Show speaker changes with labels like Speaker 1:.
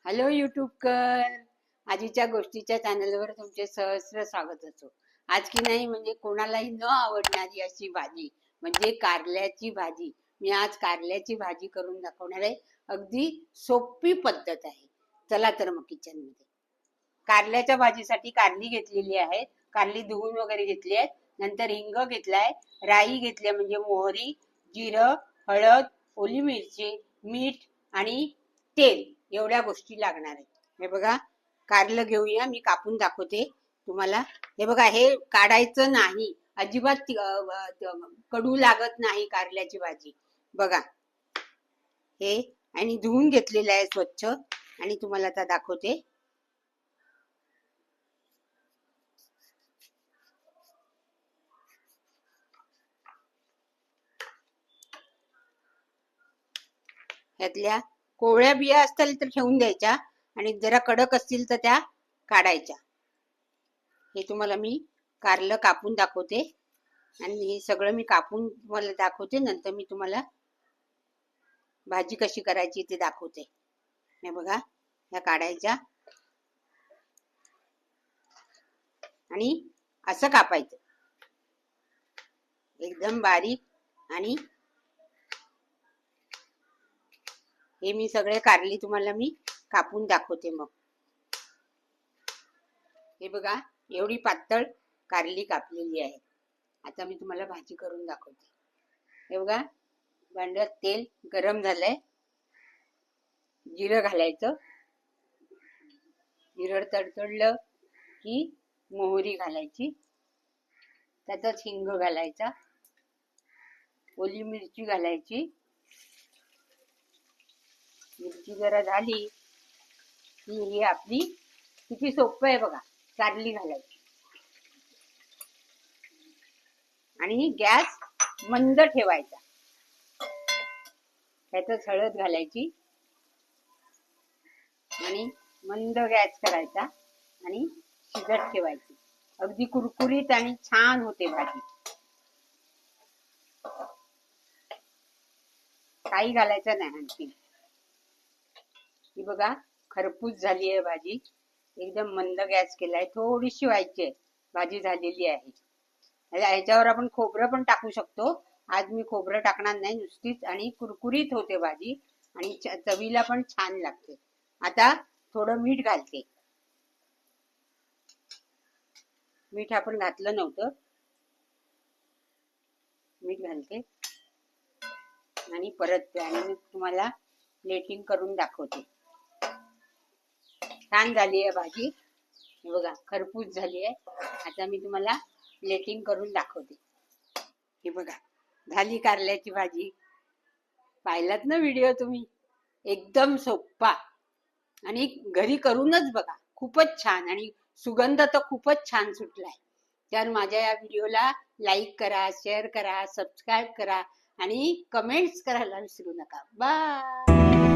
Speaker 1: Hello यूट्यूबकर. आजीच्या गोष्टीच्या चॅनलवर तुमचे सहस्र स्वागत असो. आज की नाही म्हणजे कोणालाही न आवडणारी अशी भाजी म्हणजे कारल्याची भाजी. मी आज कारल्याची भाजी करून दाखवणार आहे. अगदी सोपी पद्धत आहे. चला तर मग किचन मध्ये. कारल्याच्या भाजीसाठी कारली घेतलेली आहे. कारली धुवून वगैरे घेतली आहे. नंतर हिंग घेतलाय, राई घेतली म्हणजे मोहरी, जिरं, हळद, ओली मिरची, मीठ आणि तेल एवढ्या गोष्टी लागणार आहेत. हे बघा, कारलं घेऊया. मी कापून दाखवते तुम्हाला. हे बघा, हे काढायचं नाही अजिबात. कडू लागत नाही कारल्याची भाजी. बघा हे, आणि धुवून घेतलेलं आहे स्वच्छ. आणि तुम्हाला आता दाखवते. ह्यातल्या कोवळ्या बिया असतील तर ठेवून द्यायच्या आणि जरा कडक असतील तर त्या काढायच्या. हे तुम्हाला मी कारलं कापून दाखवते आणि हे सगळं मी कापून तुम्हाला दाखवते. नंतर मी तुम्हाला भाजी कशी करायची ते दाखवते. हे बघा, ह्या काढायच्या आणि असं कापायचं एकदम बारीक. आणि हे मी सगळे कारली तुम्हाला मी कापून दाखवते. मग हे बघा, एवढी पातळ कारली कापलेली आहे. आता मी तुम्हाला भाजी करून दाखवते. हे बघा, भांड्यात तेल गरम झालंय. जिरं घालायचं. जिरं तडतडलं की मोहरी घालायची. त्यातच हिंग घालायचा. ओली मिरची घालायची. मिरची जरा झाली की ही आपली, किती सोपं आहे बघा, कारली घालायची. आणि गॅस मंद ठेवायचा. त्यातच हळद घालायची आणि मंद गॅस करायचा आणि शिजत ठेवायची. अगदी कुरकुरीत आणि छान होते भाजी. काही घालायचं नाही आणखी. ही बघा, खरपूस झाली आहे भाजी. एकदम मंद गॅस केलाय. थोडीशी व्हायची आहे. भाजी झालेली आहे. ह्याच्यावर आपण खोबरं पण टाकू शकतो. आज मी खोबरं टाकणार नाही, नुसतीच. आणि कुरकुरीत होते भाजी आणि चवीला पण छान लागते. आता थोडं मीठ घालते. मीठ आपण घातलं नव्हतं. मीठ घालते आणि परत आणि मी तुम्हाला प्लेटिंग करून दाखवते. छान झाली आहे भाजी. हे बघा, खरपूस झाली आहे. आता मी तुम्हाला प्लेटिंग करून दाखवते. हे बघा, झाली कारल्याची भाजी. पाहिलात ना व्हिडिओ तुम्ही? एकदम सोपा आणि घरी करूनच बघा. खूपच छान आणि सुगंध तर खूपच छान सुटलाय. तर माझ्या या व्हिडिओला लाईक करा, शेअर करा, सबस्क्राईब करा आणि कमेंट्स करायला विसरू नका. बाय.